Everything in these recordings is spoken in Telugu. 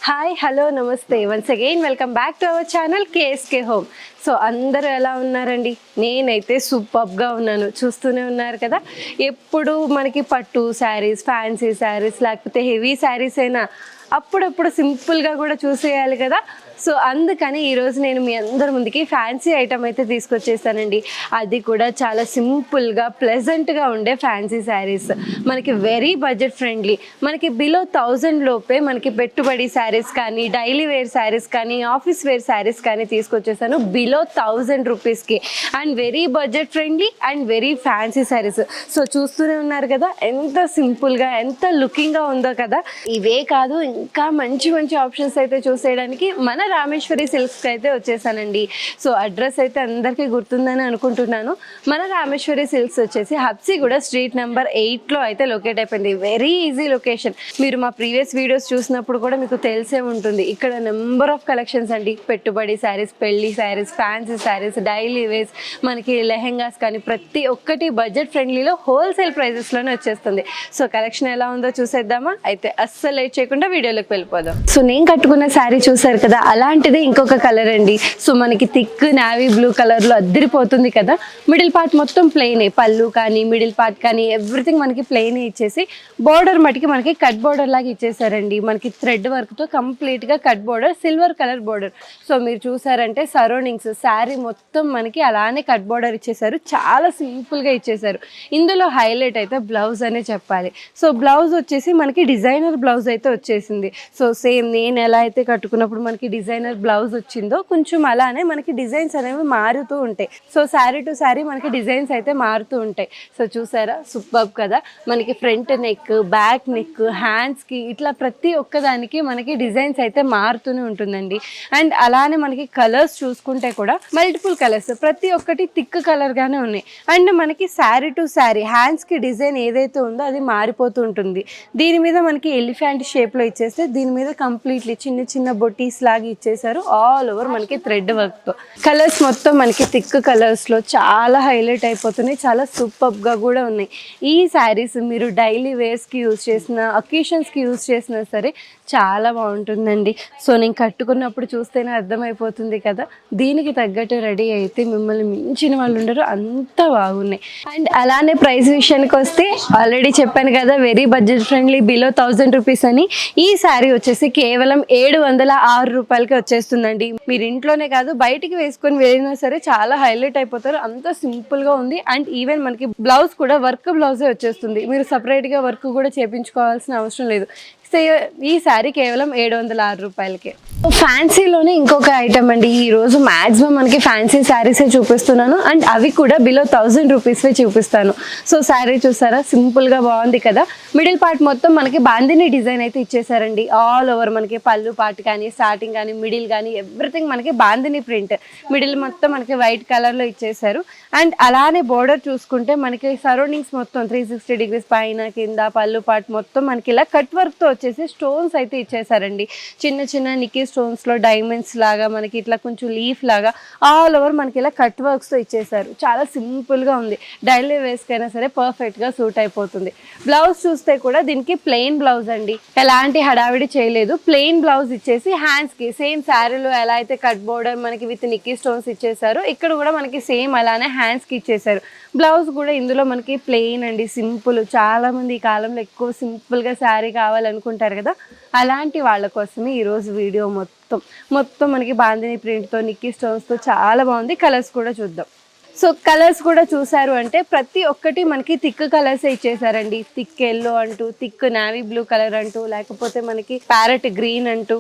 హాయ్ హలో నమస్తే once again welcome back to our channel KSK home. So అందరూ ఎలా ఉన్నారండి? నేనైతే సూపర్గా ఉన్నాను. చూస్తూనే ఉన్నారు కదా, ఎప్పుడు మనకి పట్టు శారీస్, ఫ్యాన్సీ శారీస్, లేకపోతే హెవీ శారీస్ అయినా అప్పుడప్పుడు సింపుల్గా కూడా చూసేయాలి కదా. సో అందుకని ఈరోజు నేను మీ అందరి ముందుకి ఫ్యాన్సీ ఐటమ్ అయితే తీసుకొచ్చేసానండి. అది కూడా చాలా సింపుల్గా ప్లెజెంట్గా ఉండే ఫ్యాన్సీ శారీస్, మనకి వెరీ బడ్జెట్ ఫ్రెండ్లీ, మనకి బిలో 1000 లోపే మనకి పెట్టుబడి శారీస్ కానీ, డైలీ వేర్ శారీస్ కానీ, ఆఫీస్ వేర్ శారీస్ కానీ తీసుకొచ్చేసాను బిలో 1000 రూపీస్కి. And very budget friendly and very fancy saris. So చూస్తూనే ఉన్నారు కదా ఎంత సింపుల్గా, ఎంత లుకింగ్గా ఉందో కదా. ఇవే కాదు, ఇంకా మంచి మంచి ఆప్షన్స్ అయితే చూసేయడానికి మన రామేశ్వరి సిల్క్స్కి అయితే వచ్చేసానండి. సో అడ్రస్ అయితే అందరికీ గుర్తుందని అనుకుంటున్నాను. మన రామేశ్వరి సిల్క్స్ వచ్చేసి హబ్సిగూడ స్ట్రీట్ నెంబర్ 8లో అయితే లొకేట్ అయిపోయింది. Very easy location. మీరు మా ప్రీవియస్ వీడియోస్ చూసినప్పుడు కూడా మీకు తెలిసే ఉంటుంది. ఇక్కడ నెంబర్ ఆఫ్ కలెక్షన్స్ అండి, పెట్టుబడి శారీస్, పెళ్లి saris, fancy saris, daily wears, మనకి లెహెంగాస్ కానీ ప్రతి ఒక్కటి బడ్జెట్ ఫ్రెండ్లీలో హోల్సేల్ ప్రైజెస్లోనే వచ్చేస్తుంది. సో కలెక్షన్ ఎలా ఉందో చూసేద్దామా? అయితే అస్సలు లేట్ చేయకుండా వీడియోలోకి వెళ్ళిపోదాం. సో నేను కట్టుకున్న శారీ చూసారు కదా, అలాంటిది ఇంకొక కలర్ అండి. సో మనకి థిక్ నావీ బ్లూ కలర్లో అద్దరిపోతుంది కదా. మిడిల్ పార్ట్ మొత్తం ప్లెయినే, పళ్ళు కానీ మిడిల్ పార్ట్ కానీ ఎవ్రీథింగ్ మనకి ప్లెయినే ఇచ్చేసి, బోర్డర్ మటుకి మనకి కట్ బోర్డర్ లాగా ఇచ్చేసారండి. మనకి థ్రెడ్ వర్క్తో కంప్లీట్గా cut border, silver colour border. So మీరు చూసారంటే సరౌండింగ్స్ శారీ మొత్తం మనకి అలానే కట్ బోర్డర్ ఇచ్చేసారు. చాలా సింపుల్గా ఇచ్చేసారు. ఇందులో హైలైట్ అయితే బ్లౌజ్ అనే చెప్పాలి. సో బ్లౌజ్ వచ్చేసి మనకి డిజైనర్ బ్లౌజ్ అయితే వచ్చేసింది. సో సేమ్ నేను ఎలా అయితే కట్టుకున్నప్పుడు మనకి డిజైనర్ బ్లౌజ్ వచ్చిందో కొంచెం అలానే మనకి డిజైన్స్ అనేవి మారుతూ ఉంటాయి. సో శారీ టు శారీ మనకి డిజైన్స్ అయితే మారుతూ ఉంటాయి. సో చూసారా, సూపర్ కదా. మనకి ఫ్రంట్ నెక్, బ్యాక్ నెక్, హ్యాండ్స్కి ఇట్లా ప్రతి ఒక్కదానికి మనకి డిజైన్స్ అయితే మారుతూనే ఉంటుందండి. అండ్ అలానే మనకి కలర్స్ చూసుకుంటే కూడా మల్టిపుల్ కలర్స్, ప్రతి ఒక్కటి థిక్ కలర్గానే ఉన్నాయి. అండ్ మనకి శారీ టు శారీ హ్యాండ్స్కి డిజైన్ ఏదైతే ఉందో అది మారిపోతూ ఉంటుంది. దీని మీద మనకి ఎలిఫెంట్ షేప్లో ఇచ్చేస్తే దీని మీద కంప్లీట్లీ చిన్న చిన్న బొటీస్ లాగా ఇచ్చేసారు. ఆల్ ఓవర్ మనకి థ్రెడ్ వర్క్తో. కలర్స్ మొత్తం మనకి థిక్ కలర్స్లో చాలా హైలైట్ అయిపోతున్నాయి. చాలా సూపర్గా కూడా ఉన్నాయి. ఈ శారీస్ మీరు డైలీ వేర్స్కి యూజ్ చేసిన, అకేషన్స్కి యూజ్ చేసినా సరే చాలా బాగుంటుందండి. సో నేను కట్టుకున్నప్పుడు చూస్తేనే అర్థమైపోతుంది కదా, దీనికి తగ్గట్టు రెడీ అయితే మిమ్మల్ని మించిన వాళ్ళు ఉండరు, అంత బాగున్నాయి. అండ్ అలానే ప్రైస్ విషయానికి వస్తే ఆల్రెడీ చెప్పాను కదా, very budget friendly, below 1000 rupees అని. ఈ శారీ వచ్చేసి కేవలం 706 రూపాయలకి వచ్చేస్తుందండి. మీరు ఇంట్లోనే కాదు బయటికి వేసుకొని వెళ్ళినా సరే చాలా హైలైట్ అయిపోతారు. అంత సింపుల్గా ఉంది. అండ్ ఈవెన్ మనకి బ్లౌజ్ కూడా వర్క్ బ్లౌజే వచ్చేస్తుంది. మీరు సపరేట్గా వర్క్ కూడా చేయించుకోవాల్సిన అవసరం లేదు. ఈ శారీ కేవలం 706 రూపాయలకే. ఫ్యాన్సీలోనే ఇంకొక ఐటమ్ అండి. ఈరోజు మ్యాక్సిమం మనకి ఫ్యాన్సీ శారీసే చూపిస్తున్నాను. అండ్ అవి కూడా బిలో 1000 రూపీస్వే చూపిస్తాను. సో శారీ చూసారా, సింపుల్గా బాగుంది కదా. మిడిల్ పార్ట్ మొత్తం మనకి బాందిని డిజైన్ అయితే ఇచ్చేసారండి. ఆల్ ఓవర్ మనకి పళ్ళు పార్ట్ కానీ, స్టార్టింగ్ కానీ, మిడిల్ కానీ ఎవ్రీథింగ్ మనకి బాందిని ప్రింట్. మిడిల్ మొత్తం మనకి వైట్ కలర్లో ఇచ్చేసారు. అండ్ అలానే బోర్డర్ చూసుకుంటే మనకి సరౌండింగ్స్ మొత్తం 360 డిగ్రీస్ పైన కింద పళ్ళు పార్ట్ మొత్తం మనకి ఇలా కట్ వర్క్తో వచ్చేసి స్టోన్స్ అయితే ఇచ్చేసారండి. చిన్న చిన్న నిక్కీ స్టోన్స్లో డైమండ్స్ లాగా మనకి ఇట్లా కొంచెం లీఫ్ లాగా ఆల్ ఓవర్ మనకి ఇలా కట్ వర్క్స్తో ఇచ్చేసారు. చాలా సింపుల్గా ఉంది. డైలీ వేస్కైనా సరే పర్ఫెక్ట్గా సూట్ అయిపోతుంది. బ్లౌజ్ చూస్తే కూడా దీనికి ప్లెయిన్ బ్లౌజ్ అండి, ఎలాంటి హడావిడి చేయలేదు. ప్లెయిన్ బ్లౌజ్ ఇచ్చేసి హ్యాండ్స్కి సేమ్ శారీలో ఎలా అయితే కట్ బోర్డర్ మనకి విత్ నిక్కీ స్టోన్స్ ఇచ్చేసారు, ఇక్కడ కూడా మనకి సేమ్ అలానే హ్యాండ్స్కి ఇచ్చేసారు. బ్లౌజ్ కూడా ఇందులో మనకి ప్లెయిన్ అండి, సింపుల్. చాలామంది ఈ కాలంలో ఎక్కువ సింపుల్గా శారీ కావాలనుకుంటారు కదా, అలాంటి వాళ్ళ కోసమే ఈరోజు వీడియో మొత్తం మనకి బాందిని ప్రింట్తో, నిక్కీ స్టోన్స్తో చాలా బాగుంది. కలర్స్ కూడా చూద్దాం. సో కలర్స్ కూడా చూసారు అంటే ప్రతి ఒక్కటి మనకి థిక్ కలర్సే ఇచ్చేసారండి. థిక్ ఎల్లో అంటూ, థిక్ నావీ బ్లూ కలర్ అంటూ, లేకపోతే మనకి ప్యారెట్ గ్రీన్ అంటూ,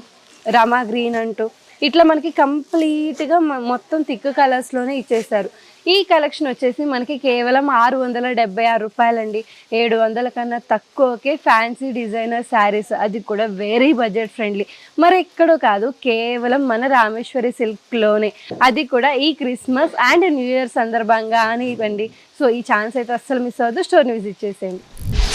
రమా గ్రీన్ అంటూ, ఇట్లా మనకి కంప్లీట్గా మొత్తం థిక్ కలర్స్లోనే ఇచ్చేసారు. ఈ కలెక్షన్ వచ్చేసి మనకి కేవలం 676 రూపాయలండి. 700 కన్నా తక్కువకే ఫ్యాన్సీ డిజైనర్ శారీస్, అది కూడా వెరీ బడ్జెట్ ఫ్రెండ్లీ. మరి ఎక్కడో కాదు, కేవలం మన రామేశ్వరి సిల్క్లోనే, అది కూడా ఈ క్రిస్మస్ అండ్ న్యూ ఇయర్ సందర్భంగా అని ఇవ్వండి. సో ఈ ఛాన్స్ అయితే అస్సలు మిస్ అవ్వద్దు, స్టోర్ని విజిట్ చేసేయండి.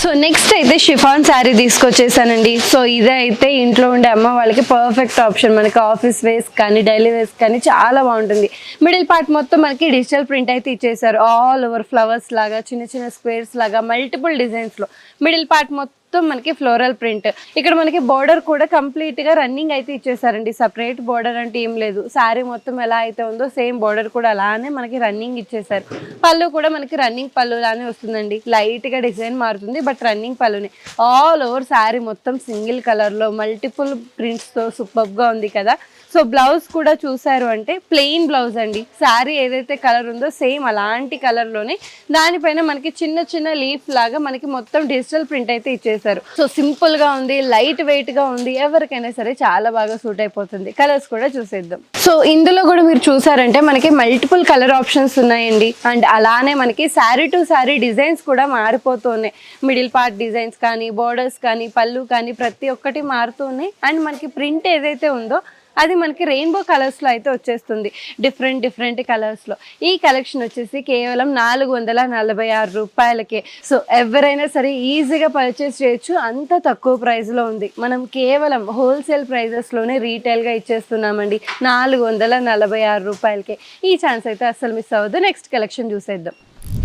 సో నెక్స్ట్ అయితే షిఫాన్ శారీ తీసుకొచ్చేసానండి. సో ఇదే అయితే ఇంట్లో ఉండే అమ్మ వాళ్ళకి పర్ఫెక్ట్ ఆప్షన్. మనకి ఆఫీస్ వేస్ కానీ, డైలీ వేస్ కానీ చాలా బాగుంటుంది. మిడిల్ పార్ట్ మొత్తం మనకి డిజిటల్ ప్రింట్ అయితే ఇచ్చేసారు. ఆల్ ఓవర్ ఫ్లవర్స్ లాగా, చిన్న చిన్న స్క్వేర్స్ లాగా, మల్టిపుల్ డిజైన్స్లో. మిడిల్ పార్ట్ మొత్తం మొత్తం మనకి ఫ్లోరల్ ప్రింట్. ఇక్కడ మనకి బోర్డర్ కూడా కంప్లీట్ గా రన్నింగ్ అయితే ఇచ్చేసారండి. సపరేట్ బోర్డర్ అంటే ఏం లేదు, శారీ మొత్తం ఎలా అయితే ఉందో సేమ్ బోర్డర్ కూడా అలానే మనకి రన్నింగ్ ఇచ్చేసారు. పళ్ళు కూడా మనకి రన్నింగ్ పళ్ళు లానే వస్తుందండి. లైట్ గా డిజైన్ మారుతుంది బట్ రన్నింగ్ పళ్ళుని. ఆల్ ఓవర్ శారీ మొత్తం సింగిల్ కలర్ లో మల్టిపుల్ ప్రింట్స్ తో సూపర్ గా ఉంది కదా. సో బ్లౌజ్ కూడా చూసారు అంటే ప్లెయిన్ బ్లౌజ్ అండి. శారీ ఏదైతే కలర్ ఉందో సేమ్ అలాంటి కలర్ లోనే దానిపైన మనకి చిన్న చిన్న లీఫ్ లాగా మనకి మొత్తం డిజిటల్ ప్రింట్ అయితే ఇచ్చేసారు. సో సింపుల్ గా ఉంది, లైట్ వెయిట్ గా ఉంది, ఎవరికైనా సరే చాలా బాగా సూట్ అయిపోతుంది. కలర్స్ కూడా చూసేద్దాం. సో ఇందులో కూడా మీరు చూసారంటే మనకి మల్టిపుల్ కలర్ ఆప్షన్స్ ఉన్నాయండి. అండ్ అలానే మనకి శారీ టు శారీ డిజైన్స్ కూడా మారిపోతూ ఉన్నాయి. మిడిల్ పార్ట్ డిజైన్స్ కానీ, బోర్డర్స్ కానీ, పళ్ళు కానీ ప్రతి ఒక్కటి మారుతూ ఉన్నాయి. అండ్ మనకి ప్రింట్ ఏదైతే ఉందో అది మనకి రెయిన్బో కలర్స్లో అయితే వచ్చేస్తుంది, డిఫరెంట్ కలర్స్లో. ఈ కలెక్షన్ వచ్చేసి కేవలం 446 రూపాయలకే. సో ఎవరైనా సరే ఈజీగా పర్చేస్ చేయొచ్చు, అంత తక్కువ ప్రైస్లో ఉంది. మనం కేవలం హోల్సేల్ ప్రైజెస్లోనే రీటైల్గా ఇచ్చేస్తున్నామండి 446 రూపాయలకే. ఈ ఛాన్స్ అయితే అస్సలు మిస్ అవ్వద్దు. నెక్స్ట్ కలెక్షన్ చూసేద్దాం.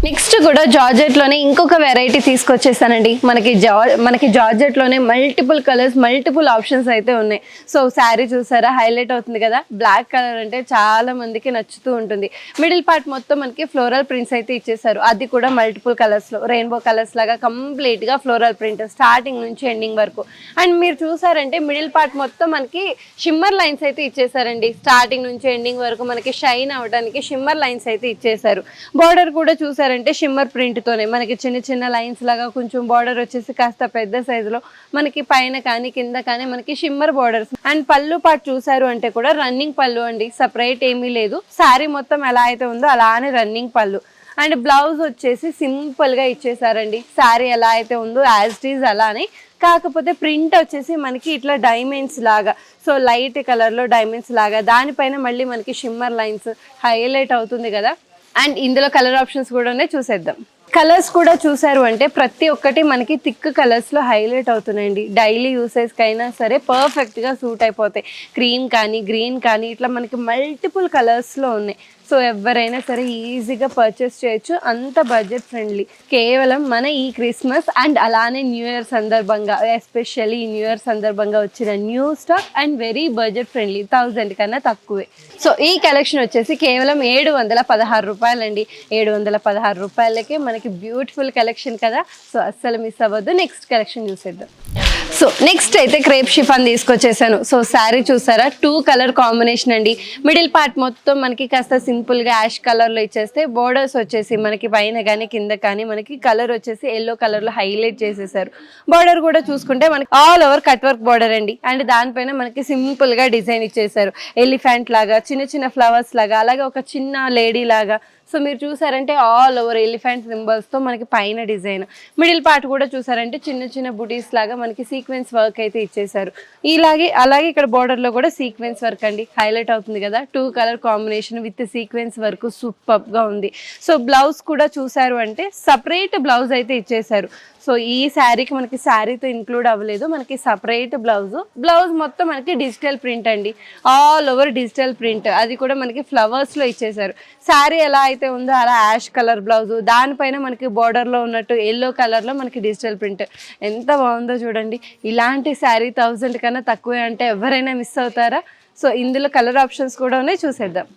నెక్స్ట్ కూడా జార్జెట్లోనే ఇంకొక వెరైటీ తీసుకొచ్చేసానండి. మనకి జార్జెట్లోనే మల్టిపుల్ కలర్స్, మల్టిపుల్ ఆప్షన్స్ అయితే ఉన్నాయి. సో శారీ చూసారా, హైలైట్ అవుతుంది కదా. బ్లాక్ కలర్ అంటే చాలా మందికి నచ్చుతూ ఉంటుంది. మిడిల్ పార్ట్ మొత్తం మనకి ఫ్లోరల్ ప్రింట్స్ అయితే ఇచ్చేసారు, అది కూడా మల్టిపుల్ కలర్స్లో రెయిన్బో కలర్స్ లాగా కంప్లీట్గా ఫ్లోరల్ ప్రింట్ స్టార్టింగ్ నుంచి ఎండింగ్ వరకు. అండ్ మీరు చూసారంటే మిడిల్ పార్ట్ మొత్తం మనకి షిమ్మర్ లైన్స్ అయితే ఇచ్చేసారండి. స్టార్టింగ్ నుంచి ఎండింగ్ వరకు మనకి షైన్ అవ్వడానికి షిమ్మర్ లైన్స్ అయితే ఇచ్చేసారు. బార్డర్ కూడా చూసారంటే షిమ్మర్ ప్రింట్ తోనే మనకి చిన్న చిన్న లైన్స్ లాగా, కొంచెం బార్డర్ వచ్చేసి కాస్త పెద్ద సైజులో మనకి పైన కానీ కింద కానీ మనకి షిమ్మర్ బార్డర్స్. అండ్ పళ్ళు పాటు చూసారు అంటే కూడా రన్నింగ్ పళ్ళు అండి, సపరేట్ ఏమీ లేదు. శారీ మొత్తం ఎలా అయితే ఉందో అలానే రన్నింగ్ పళ్ళు. అండ్ బ్లౌజ్ వచ్చేసి సింపుల్ గా ఇచ్చేసారండి. శారీ ఎలా అయితే ఉందో యాజ్ ఇట్ ఈజ్ అలానే, కాకపోతే ప్రింట్ వచ్చేసి మనకి ఇట్లా డైమండ్స్ లాగా, సో లైట్ కలర్ లో డైమండ్స్ లాగా, దానిపైన మళ్ళీ మనకి షిమ్మర్ లైన్స్ హైలైట్ అవుతుంది కదా. అండ్ ఇందులో కలర్ ఆప్షన్స్ కూడా ఉన్నాయి, చూసేద్దాం. కలర్స్ కూడా చూసారు అంటే ప్రతి ఒక్కటి మనకి థిక్ కలర్స్ లో హైలైట్ అవుతున్నాయండి. డైలీ యూసేజ్ కైనా సరే పర్ఫెక్ట్ గా సూట్ అయిపోతాయి. క్రీమ్ కానీ, గ్రీన్ కానీ, ఇట్లా మనకి మల్టిపుల్ కలర్స్ లో ఉన్నాయి. సో ఎవరైనా సరే ఈజీగా పర్చేస్ చేయొచ్చు, అంత బడ్జెట్ ఫ్రెండ్లీ. కేవలం మన ఈ క్రిస్మస్ అండ్ అలానే న్యూ ఇయర్ సందర్భంగా, ఎస్పెషల్లీ న్యూ ఇయర్ సందర్భంగా వచ్చిన new stock and very budget friendly, 1000 కన్నా తక్కువే. సో ఈ కలెక్షన్ వచ్చేసి కేవలం 716 రూపాయలండి. 716 రూపాయలకే మనకి బ్యూటిఫుల్ కలెక్షన్ కదా. సో అస్సలు మిస్ అవ్వద్దు. నెక్స్ట్ కలెక్షన్ చూసేద్దాం. సో నెక్స్ట్ అయితే క్రేప్ షిఫాన్ తీసుకొచ్చేసాను. సో శారీ చూసారా, 2 కలర్ కాంబినేషన్ అండి. మిడిల్ పార్ట్ మొత్తం మనకి కాస్త సింపుల్ గా యాష్ కలర్ లో ఇచ్చేస్తే, బోర్డర్స్ వచ్చేసి మనకి పైన కానీ కింద కానీ మనకి కలర్ వచ్చేసి ఎల్లో కలర్ లో హైలైట్ చేసేసారు. బోర్డర్ కూడా చూసుకుంటే మనకి all over cut work border అండి. అండ్ దానిపైన మనకి సింపుల్ గా డిజైన్ ఇచ్చేసారు, ఎలిఫెంట్ లాగా, చిన్న చిన్న ఫ్లవర్స్ లాగా, అలాగే ఒక చిన్న లేడీ లాగా. సో మీరు చూసారంటే ఆల్ ఓవర్ ఎలిఫెంట్ సింబల్స్ తో మనకి పైన డిజైన్. మిడిల్ పార్ట్ కూడా చూసారంటే చిన్న చిన్న బుటీస్ లాగా మనకి సీక్వెన్స్ వర్క్ అయితే ఇచ్చేసారు. అలాగే ఇక్కడ బోర్డర్ లో కూడా సీక్వెన్స్ వర్క్ అండి, హైలైట్ అవుతుంది కదా. 2 colour combination with sequence work super గా ఉంది. సో బ్లౌజ్ కూడా చూసారు అంటే సపరేట్ బ్లౌజ్ అయితే ఇచ్చేసారు. సో ఈ శారీకి మనకి శారీతో ఇంక్లూడ్ అవ్వలేదు, మనకి సపరేట్ బ్లౌజ్ మొత్తం మనకి డిజిటల్ ప్రింట్ అండి, ఆల్ ఓవర్ డిజిటల్ ప్రింట్. అది కూడా మనకి ఫ్లవర్స్ లో ఇచ్చేసారు. శారీ ఎలా అయితే ఉందో అలా యాష్ కలర్ బ్లౌజ్, దానిపైన మనకి బోర్డర్ లో ఉన్నట్టు ఎల్లో కలర్ లో మనకి డిజిటల్ ప్రింట్. ఎంత బాగుందో చూడండి. ఇలాంటి శారీ 1000 కన్నా తక్కువే అంటే ఎవరైనా మిస్ అవుతారా? సో ఇందులో కలర్ ఆప్షన్స్ కూడా ఉన్నాయి, చూసేద్దాం.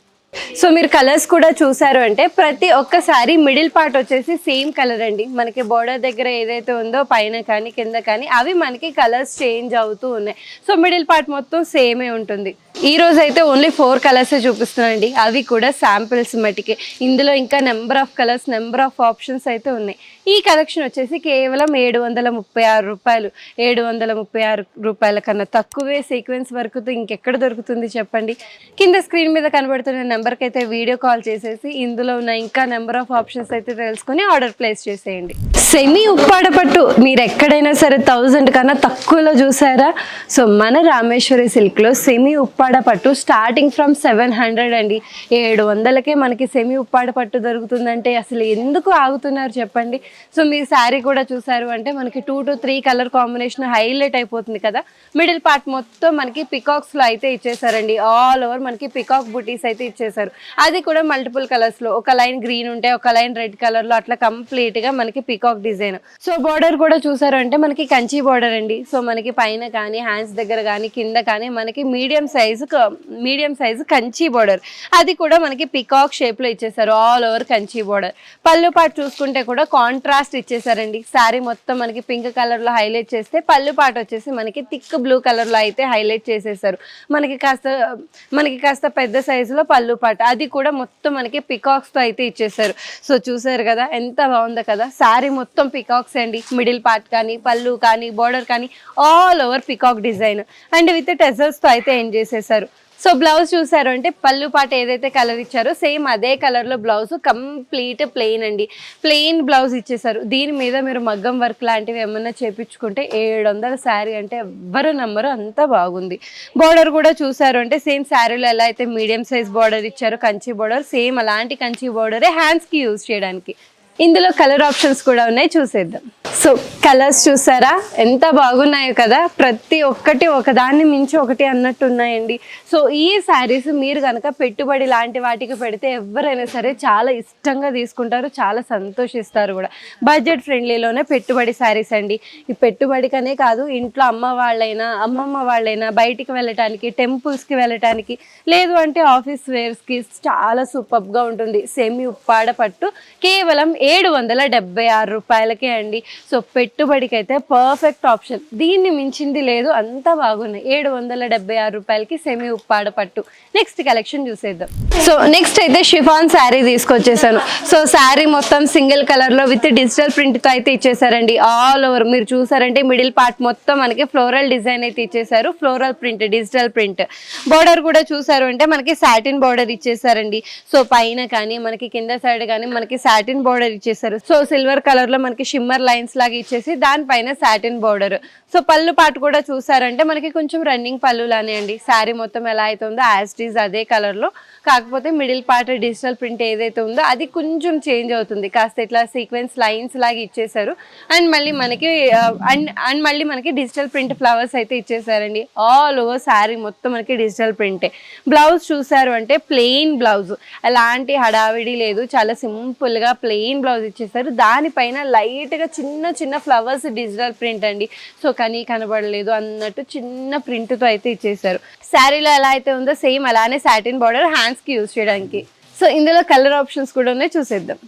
సో మీరు కలర్స్ కూడా చూసారు అంటే ప్రతి ఒక్కసారి మిడిల్ పార్ట్ వచ్చేసి సేమ్ కలర్ అండి. మనకి బోర్డర్ దగ్గర ఏదైతే ఉందో పైన కానీ కింద కానీ అవి మనకి కలర్స్ చేంజ్ అవుతూ ఉన్నాయి. సో మిడిల్ పార్ట్ మొత్తం సేమే ఉంటుంది. ఈ రోజు అయితే ఓన్లీ 4 కలర్స్ చూపిస్తున్నానండి, అవి కూడా శాంపిల్స్ మట్టికి. ఇందులో ఇంకా number of colours, number of options అయితే ఉన్నాయి. ఈ కలెక్షన్ వచ్చేసి కేవలం 736 రూపాయలు. 736 రూపాయల కన్నా తక్కువే సీక్వెన్స్ వర్క్తో ఇంకెక్కడ దొరుకుతుంది చెప్పండి? కింద స్క్రీన్ మీద కనబడుతున్న నెంబర్కి అయితే వీడియో కాల్ చేసేసి ఇందులో ఉన్న ఇంకా నెంబర్ ఆఫ్ ఆప్షన్స్ అయితే తెలుసుకొని ఆర్డర్ ప్లేస్ చేసేయండి. సెమీ ఉప్పాడ పట్టు మీరు ఎక్కడైనా సరే 1000 కన్నా తక్కువలో చూసారా? సో మన రామేశ్వరి సిల్క్లో సెమీ ఉప్పాడ పట్టు స్టార్టింగ్ ఫ్రమ్ 700 అండి. 700కే మనకి సెమీ ఉప్పాడ పట్టు దొరుకుతుందంటే అసలు ఎందుకు ఆగుతున్నారు చెప్పండి? సో మీరు శారీ కూడా చూసారు అంటే మనకి 2 to 3 కలర్ కాంబినేషన్ హైలైట్ అయిపోతుంది కదా. మిడిల్ పార్ట్ మొత్తం మనకి పికాక్స్ లో అయితే ఇచ్చేసారండి, ఆల్ ఓవర్ మనకి పికాక్ బుటీస్ అయితే ఇచ్చేసారు. అది కూడా మల్టిపుల్ కలర్స్ లో, ఒక లైన్ గ్రీన్ ఉంటే ఒక లైన్ రెడ్ కలర్ లో అట్లా కంప్లీట్ గా మనకి పికాక్ డిజైన్. సో బోర్డర్ కూడా చూసారు అంటే మనకి కంచి బోర్డర్ అండి. సో మనకి పైన కానీ హ్యాండ్స్ దగ్గర కానీ కింద కానీ మనకి మీడియం సైజు కంచి బోర్డర్, అది కూడా మనకి పికాక్ షేప్ లో ఇచ్చేసారు, ఆల్ ఓవర్ కంచి బోర్డర్. పళ్ళు పాటు చూసుకుంటే కూడా కాంట్రాస్ట్ ఇచ్చేసారండి. శారీ మొత్తం మనకి పింక్ కలర్ లో హైలైట్ చేస్తే పళ్ళు పాటు వచ్చేసి మనకి థిక్ బ్లూ కలర్ లో అయితే హైలైట్ చేసేసారు. మనకి కాస్త పెద్ద సైజులో పళ్ళు పాటు, అది కూడా మొత్తం మనకి పికాక్స్ తో అయితే ఇచ్చేసారు. సో చూసారు కదా ఎంత బాగుందో కదా. శారీ మొత్తం పికాక్స్ అండి, మిడిల్ పార్ట్ కానీ పళ్ళు కానీ బోర్డర్ కానీ all over peacock design and with tassels తో అయితే ఏం చేసేసారు. సో బ్లౌజ్ చూసారు అంటే పళ్ళు పాట ఏదైతే కలర్ ఇచ్చారో సేమ్ అదే కలర్ లో బ్లౌజ్, కంప్లీట్ ప్లెయిన్ అండి, ప్లెయిన్ బ్లౌజ్ ఇచ్చేసారు. దీని మీద మీరు మగ్గం వర్క్ లాంటివి ఏమన్నా చేపించుకుంటే 700 శారీ అంటే ఎవ్వరు నమ్మరు, అంత బాగుంది. బోర్డర్ కూడా చూసారు అంటే సేమ్ శారీలో ఎలా అయితే మీడియం సైజ్ బోర్డర్ ఇచ్చారో కంచి బోర్డర్, సేమ్ అలాంటి కంచి బోర్డరే హ్యాండ్స్ కి యూజ్ చేయడానికి. ఇందులో కలర్ ఆప్షన్స్ కూడా ఉన్నాయి, చూసేద్దాం. సో కలర్స్ చూసారా ఎంత బాగున్నాయో కదా, ప్రతి ఒక్కటి ఒకదాన్ని మించి ఒకటి అన్నట్టు ఉన్నాయండి. సో ఈ శారీస్ మీరు కనుక పెట్టుబడి లాంటి వాటికి పెడితే ఎవరైనా సరే చాలా ఇష్టంగా తీసుకుంటారు, చాలా సంతోషిస్తారు కూడా. బడ్జెట్ ఫ్రెండ్లీలోనే పెట్టుబడి శారీస్ అండి. ఈ పెట్టుబడికనే కాదు, ఇంట్లో అమ్మమ్మ వాళ్ళైనా బయటికి వెళ్ళటానికి, టెంపుల్స్కి వెళ్ళటానికి, లేదు అంటే ఆఫీస్ వేర్స్కి చాలా సూపర్గా ఉంటుంది. సెమీ ఉప్పాడ పట్టు కేవలం 776 రూపాయలకే అండి. సో పెట్టుబడికి అయితే పర్ఫెక్ట్ ఆప్షన్, దీన్ని మించింది లేదు, అంత బాగున్నాయి. 776 రూపాయలకి సెమీ ఉప్పాడ పట్టు. నెక్స్ట్ కలెక్షన్ చూసేద్దాం. సో నెక్స్ట్ అయితే షిఫాన్ శారీ తీసుకొచ్చేసాను. సో శారీ మొత్తం సింగిల్ కలర్ లో విత్ డిజిటల్ ప్రింట్ తో అయితే ఇచ్చేసారండి. ఆల్ ఓవర్ మీరు చూసారంటే మిడిల్ పార్ట్ మొత్తం మనకి ఫ్లోరల్ డిజైన్ అయితే ఇచ్చేసారు, floral print, digital print. Border కూడా చూసారు అంటే మనకి సాటిన్ బోర్డర్ ఇచ్చేసారండి. సో పైన కానీ మనకి కింద సైడ్ కానీ మనకి సాటిన్ బోర్డర్ ఇచ్చేసారు. సో సిల్వర్ కలర్ లో మనకి షిమ్మర్ లైన్స్ లాగా ఇచ్చేసి దానిపైన సాటిన్ బోర్డర్. సో పళ్ళు పాటు కూడా చూసారంటే మనకి కొంచెం రన్నింగ్ పళ్ళు లానే అండి. శారీ మొత్తం ఎలా అయితే ఉందో యాజ్ ఇట్ ఈజ్ అదే కలర్ లో, కాకపోతే మిడిల్ పార్ట్ డిజిటల్ ప్రింట్ ఏదైతే ఉందో అది కొంచెం చేంజ్ అవుతుంది, కాస్త ఇట్లా సీక్వెన్స్ లైన్స్ లాగా ఇచ్చేసారు. అండ్ మళ్ళీ మనకి డిజిటల్ ప్రింట్ ఫ్లవర్స్ అయితే ఇచ్చేసారండి. ఆల్ ఓవర్ శారీ మొత్తం మనకి డిజిటల్ ప్రింటే. బ్లౌజ్ చూసారు అంటే ప్లెయిన్ బ్లౌజ్, ఎలాంటి హడావిడి లేదు, చాలా సింపుల్ గా ప్లెయిన్ బ్లౌజ్ ఇచ్చేసారు. దానిపైన లైట్ గా చిన్న ఫ్లవర్స్ డిజిటల్ ప్రింట్ అండి. సో కానీ కనబడలేదు అన్నట్టు చిన్న ప్రింట్ తో అయితే ఇచ్చేసారు. శారీలో ఎలా అయితే ఉందో సేమ్ అలానే సాటిన్ బార్డర్, హ్యాండ్స్ కి యూజ్ చేయడానికి. సో ఇందులో కలర్ ఆప్షన్స్ కూడా ఉన్నాయి, చూసేద్దాం.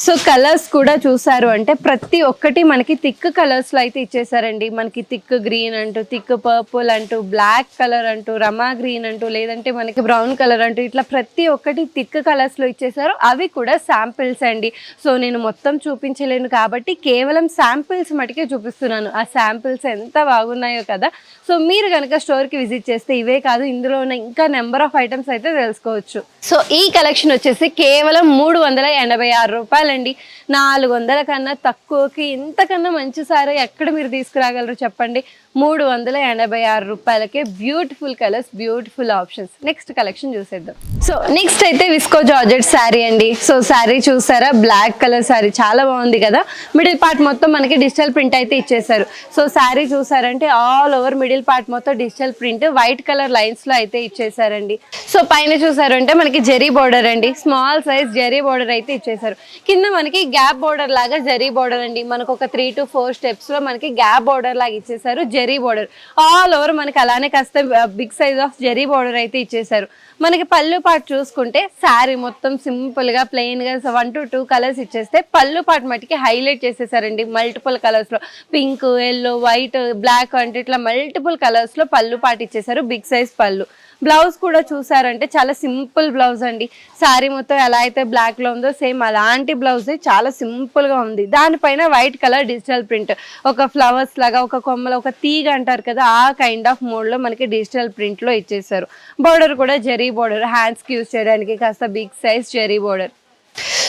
సో కలర్స్ కూడా చూసారు అంటే ప్రతి ఒక్కటి మనకి థిక్ కలర్స్ లో అయితే ఇచ్చేసారండి. మనకి థిక్ గ్రీన్ అంటూ, థిక్ పర్పుల్ అంటూ, బ్లాక్ కలర్ అంటూ, రమా గ్రీన్ అంటూ, లేదంటే మనకి బ్రౌన్ కలర్ అంటూ, ఇట్లా ప్రతి ఒక్కటి థిక్ కలర్స్ లో ఇచ్చేసారు. అవి కూడా శాంపిల్స్ అండి. సో నేను మొత్తం చూపించలేను కాబట్టి కేవలం శాంపిల్స్ మటుకే చూపిస్తున్నాను. ఆ శాంపిల్స్ ఎంత బాగున్నాయో కదా. సో మీరు కనుక స్టోర్ కి విజిట్ చేస్తే ఇవే కాదు, ఇందులో ఉన్న ఇంకా నెంబర్ ఆఫ్ ఐటమ్స్ అయితే తెలుసుకోవచ్చు. సో ఈ కలెక్షన్ వచ్చేసి కేవలం 386 రూపాయలండి. 400 కన్నా తక్కువకి ఇంతకన్నా మంచి సారీ ఎక్కడ మీరు తీసుకురాగలరు చెప్పండి. 386 రూపాయలకే beautiful colours, beautiful options. Next collection చూసేద్దాం. సో నెక్స్ట్ అయితే విస్కో జార్జెట్ శారీ అండి. సో శారీ చూసారా, బ్లాక్ కలర్ శారీ చాలా బాగుంది కదా. మిడిల్ పార్ట్ మొత్తం మనకి డిజిటల్ ప్రింట్ అయితే ఇచ్చేసారు. సో శారీ చూసారంటే ఆల్ ఓవర్ మిడిల్ పార్ట్ మొత్తం digital print, white colour lines లో అయితే ఇచ్చేసారండి. సో పైన చూసారంటే మనకి జరీ బోర్డర్ అండి, స్మాల్ సైజ్ జరీ బోర్డర్ అయితే ఇచ్చేసారు. కింద మనకి గ్యాప్ బోర్డర్ లాగా జరీ బోర్డర్ అండి. మనకు ఒక 3 to 4 స్టెప్స్ లో మనకి గ్యాప్ బోర్డర్ లాగా ఇచ్చేసారు, జరీ బోర్డర్. ఆల్ ఓవర్ మనకి అలానే కాస్త big size of zari border అయితే ఇచ్చేసారు. మనకి పళ్ళు పాటు చూసుకుంటే శారీ మొత్తం సింపుల్ గా ప్లెయిన్ గా 1 to 2 కలర్స్ ఇచ్చేస్తే పళ్ళు పాటు మటుకి హైలైట్ చేసేసారండి. మల్టిపుల్ కలర్స్ లో పింక్, ఎల్లో, వైట్, బ్లాక్ అంటే ఇట్లా మల్టిపుల్ కలర్స్ లో పళ్ళు పాటు ఇచ్చేసారు, బిగ్ సైజ్ పళ్ళు. బ్లౌజ్ కూడా చూసారంటే చాలా సింపుల్ బ్లౌజ్ అండి. శారీ మొత్తం ఎలా అయితే బ్లాక్ లో ఉందో సేమ్ అలాంటి బ్లౌజ్ చాలా సింపుల్ గా ఉంది. దానిపైన వైట్ కలర్ డిజిటల్ ప్రింట్, ఒక ఫ్లవర్స్ లాగా, ఒక కొమ్మల, ఒక తీగ అంటారు కదా, ఆ కైండ్ ఆఫ్ మోడ్ లో మనకి డిజిటల్ ప్రింట్ లో ఇచ్చేసారు. బోర్డర్ కూడా జరీ బోర్డర్, హ్యాండ్స్ కి యూజ్ చేయడానికి కాస్త big size zari border.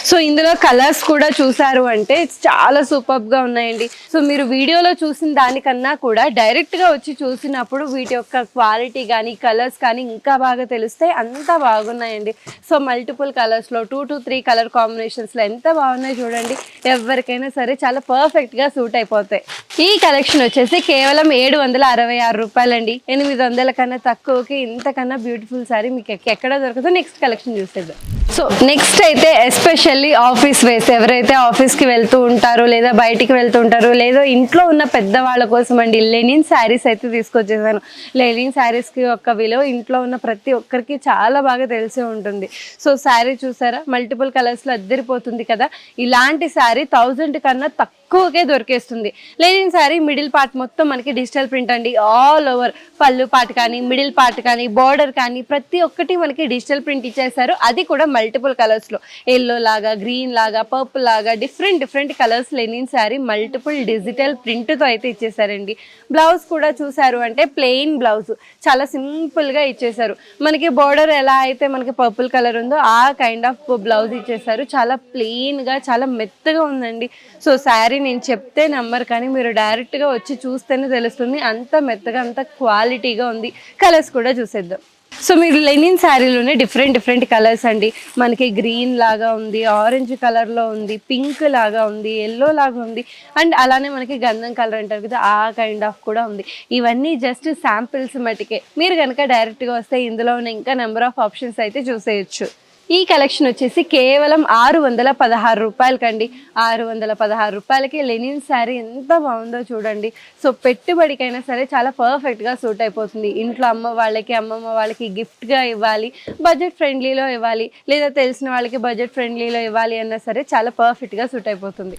So ఇందులో కలర్స్ కూడా చూసారు అంటే చాలా సూపర్గా ఉన్నాయండి. సో మీరు వీడియోలో చూసిన దానికన్నా కూడా డైరెక్ట్గా వచ్చి చూసినప్పుడు వీటి యొక్క క్వాలిటీ కానీ కలర్స్ కానీ ఇంకా బాగా తెలుస్తాయి. అంత బాగున్నాయండి. సో మల్టిపుల్ కలర్స్లో 2 to 3 కలర్ కాంబినేషన్స్లో ఎంత బాగున్నాయి చూడండి. ఎవరికైనా సరే చాలా పర్ఫెక్ట్గా సూట్ అయిపోతాయి. ఈ కలెక్షన్ వచ్చేసి కేవలం 766 రూపాయలండి. 800 కన్నా తక్కువకి ఇంతకన్నా బ్యూటిఫుల్ సారీ మీకు ఎక్కడ దొరకదు. నెక్స్ట్ కలెక్షన్ చూసేద్దాం. సో నెక్స్ట్ అయితే ఎస్పెషల్లీ ఆఫీస్ వేస్, ఎవరైతే ఆఫీస్కి వెళ్తూ ఉంటారో లేదా బయటికి వెళ్తూ ఉంటారో లేదా ఇంట్లో ఉన్న పెద్దవాళ్ళ కోసం అండి లెనిన్ శారీస్ అయితే తీసుకొచ్చేసాను. లెనిన్ శారీస్కి యొక్క విలువ ఇంట్లో ఉన్న ప్రతి ఒక్కరికి చాలా బాగా తెలిసే ఉంటుంది. సో శారీ చూసారా, మల్టిపుల్ కలర్స్లో అద్దరిపోతుంది కదా. ఇలాంటి శారీ 1000 కన్నా తక్కువకే దొరికేస్తుంది. లెనిన్ శారీ మిడిల్ పార్ట్ మొత్తం మనకి డిజిటల్ ప్రింట్ అండి. ఆల్ ఓవర్ పళ్ళు పార్ట్ కానీ మిడిల్ పార్ట్ కానీ బార్డర్ కానీ ప్రతి ఒక్కటి మనకి డిజిటల్ ప్రింట్ ఇచ్చేసారు. అది కూడా మల్టిపుల్ కలర్స్లో, ఎల్లో లాగా, గ్రీన్ లాగా, పర్పుల్ లాగా different colours linen sari multiple digital ప్రింట్తో అయితే ఇచ్చేసారండి. బ్లౌజ్ కూడా చూసారు అంటే ప్లెయిన్ బ్లౌజ్ చాలా సింపుల్గా ఇచ్చేసారు. మనకి బార్డర్ ఎలా అయితే మనకి పర్పుల్ కలర్ ఉందో ఆ కైండ్ ఆఫ్ బ్లౌజ్ ఇచ్చేసారు. చాలా ప్లెయిన్గా చాలా మెత్తగా ఉందండి. సో శారీ నేను చెప్తే నమ్మరు కానీ మీరు డైరెక్ట్గా వచ్చి చూస్తేనే తెలుస్తుంది. అంత మెత్తగా అంత క్వాలిటీగా ఉంది. కలర్స్ కూడా చూసేద్దాం. సో మీరు లెనిన్ శారీలోనే డిఫరెంట్ కలర్స్ అండి. మనకి గ్రీన్ లాగా ఉంది, ఆరెంజ్ కలర్లో ఉంది, పింక్ లాగా ఉంది, ఎల్లో లాగా ఉంది అండ్ అలానే మనకి గంధం కలర్ అంటారు కదా ఆ కైండ్ ఆఫ్ కూడా ఉంది. ఇవన్నీ జస్ట్ శాంపిల్స్ మటుకే. మీరు కనుక డైరెక్ట్గా వస్తే ఇందులో ఉన్న ఇంకా నెంబర్ ఆఫ్ ఆప్షన్స్ అయితే చూసేయచ్చు. ఈ కలెక్షన్ వచ్చేసి కేవలం 616 రూపాయలకండి. 616 రూపాయలకి లెనిన్ శారీ ఎంత బాగుందో చూడండి. సో పెట్టుబడికైనా సరే చాలా పర్ఫెక్ట్గా సూట్ అయిపోతుంది. ఇంట్లో అమ్మ వాళ్ళకి అమ్మమ్మ వాళ్ళకి గిఫ్ట్గా ఇవ్వాలి, బడ్జెట్ ఫ్రెండ్లీలో ఇవ్వాలి, లేదా తెలిసిన వాళ్ళకి బడ్జెట్ ఫ్రెండ్లీలో ఇవ్వాలి అన్నా సరే చాలా పర్ఫెక్ట్గా సూట్ అయిపోతుంది.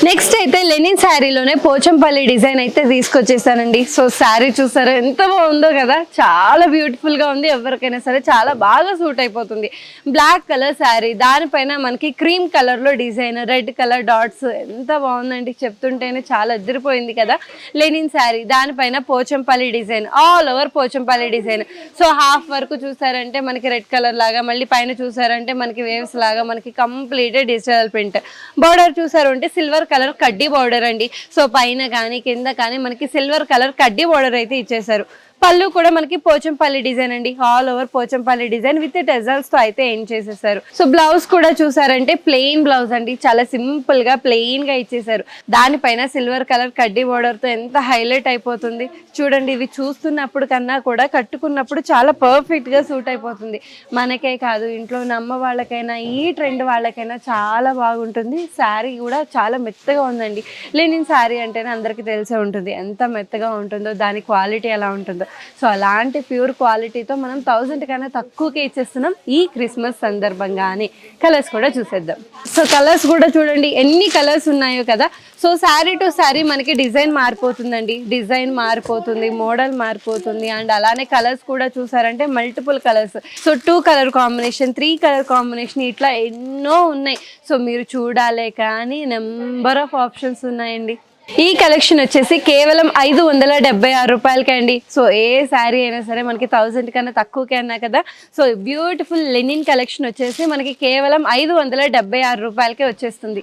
నెక్స్ట్ అయితే లెనిన్ శారీలోనే పోచంపల్లి డిజైన్ అయితే తీసుకొచ్చేసానండి. సో శారీ చూసారా ఎంత బాగుందో కదా, చాలా బ్యూటిఫుల్గా ఉంది. ఎవరికైనా సరే చాలా బాగా సూట్ అయిపోతుంది. బ్లాక్ కలర్ శారీ, దానిపైన మనకి క్రీమ్ కలర్లో డిజైన్, రెడ్ కలర్ డాట్స్ ఎంత బాగుందండి. చెప్తుంటేనే చాలా అదిరిపోయింది కదా. లెనిన్ శారీ, దానిపైన Pochampally design, all over Pochampally design. So half వరకు చూసారంటే మనకి రెడ్ కలర్ లాగా, మళ్ళీ పైన చూసారంటే మనకి వేవ్స్ లాగా మనకి కంప్లీట్ డిజిటల్ ప్రింట్. బార్డర్ చూసారు అంటే సిల్వర్ కలర్ కడ్డీ బార్డర్ అండి. సో పైన కానీ కింద కానీ మనకి సిల్వర్ కలర్ కడ్డీ బార్డర్ అయితే ఇచ్చేసారు. పళ్ళు కూడా మనకి పోచంపల్లి డిజైన్ అండి. All over Pochampally design with tassels తో అయితే ఏం చేసేసారు. సో బ్లౌజ్ కూడా చూసారంటే ప్లెయిన్ బ్లౌజ్ అండి. చాలా సింపుల్ గా ప్లెయిన్ గా ఇచ్చేసారు. దానిపైన సిల్వర్ కలర్ కడ్డీ బార్డర్ తో ఎంత హైలైట్ అయిపోతుంది చూడండి. ఇవి చూస్తున్నప్పుడు కన్నా కూడా కట్టుకున్నప్పుడు చాలా పర్ఫెక్ట్ గా సూట్ అయిపోతుంది. మనకే కాదు ఇంట్లో ఉన్న అమ్మ వాళ్ళకైనా ఈ ట్రెండ్ వాళ్ళకైనా చాలా బాగుంటుంది. శారీ కూడా చాలా మెత్తగా ఉందండి. లెనిన్ శారీ అంటేనే అందరికీ తెలిసే ఉంటుంది ఎంత మెత్తగా ఉంటుందో, దాని క్వాలిటీ ఎలా ఉంటుందో. సో అలాంటి ప్యూర్ క్వాలిటీతో మనం 1000 కన్నా తక్కువకే ఇచ్చేస్తున్నాం ఈ క్రిస్మస్ సందర్భంగానే. కలర్స్ కూడా చూసేద్దాం. సో కలర్స్ కూడా చూడండి ఎన్ని కలర్స్ ఉన్నాయో కదా. సో శారీ టు శారీ మనకి డిజైన్ మారిపోతుందండి. డిజైన్ మారిపోతుంది, మోడల్ మారిపోతుంది అండ్ అలానే కలర్స్ కూడా చూసారంటే multiple colours. So 2 colour combination, 3 colour combination ఇట్లా ఎన్నో ఉన్నాయి. సో మీరు చూడాలే కానీ నెంబర్ ఆఫ్ ఆప్షన్స్ ఉన్నాయండి. ఈ కలెక్షన్ వచ్చేసి కేవలం 576 రూపాయలకే అండి. సో ఏ శారీ అయినా సరే మనకి 1000 కన్నా తక్కువకే అన్నా కదా. సో బ్యూటిఫుల్ లెనిన్ కలెక్షన్ వచ్చేసి మనకి కేవలం 576 రూపాయలకే వచ్చేస్తుంది.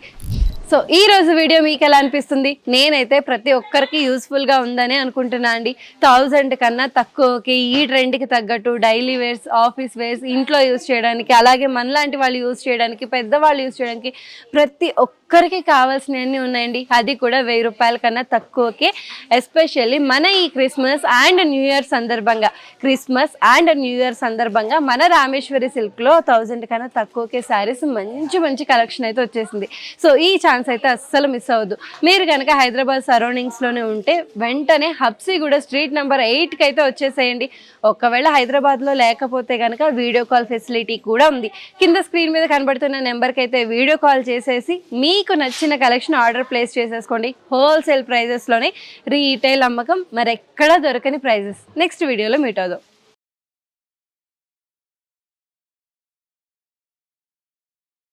సో ఈ రోజు వీడియో మీకు ఎలా అనిపిస్తుంది? నేనైతే ప్రతి ఒక్కరికి యూస్ఫుల్గా ఉందని అనుకుంటున్నా అండి. 1000 కన్నా తక్కువకి ఈ ట్రెండ్కి తగ్గట్టు డైలీ వేర్స్, ఆఫీస్ వేర్స్, ఇంట్లో యూస్ చేయడానికి, అలాగే మనలాంటి వాళ్ళు యూస్ చేయడానికి, పెద్దవాళ్ళు యూస్ చేయడానికి ప్రతి ఒక్కరికి కావాల్సినవన్నీ ఉన్నాయండి. అది కూడా 1000 రూపాయల కన్నా తక్కువకే. ఎస్పెషల్లీ మన ఈ క్రిస్మస్ అండ్ న్యూ ఇయర్ సందర్భంగా మన రామేశ్వరి సిల్క్లో 1000 కన్నా తక్కువకే శారీస్ మంచి కలెక్షన్ అయితే వచ్చేసింది. సో ఈ ఛాన్స్ అయితే అస్సలు మిస్ అవ్వద్దు. మీరు కనుక హైదరాబాద్ సరౌండింగ్స్లోనే ఉంటే వెంటనే హబ్సిగూడ స్ట్రీట్ నెంబర్ 8కి అయితే వచ్చేసేయండి. ఒకవేళ హైదరాబాద్లో లేకపోతే కనుక వీడియో కాల్ ఫెసిలిటీ కూడా ఉంది. కింద స్క్రీన్ మీద కనబడుతున్న నెంబర్కి అయితే వీడియో కాల్ చేసేసి మీకు నచ్చిన కలెక్షన్ ఆర్డర్ ప్లేస్ చేసేసుకోండి. హోల్సేల్ ప్రైజెస్లోనే, రీటైల్ అమ్మకం మరెక్కడా దొరకని ప్రైజెస్. నెక్స్ట్ వీడియోలో మీట్ అవుదాం.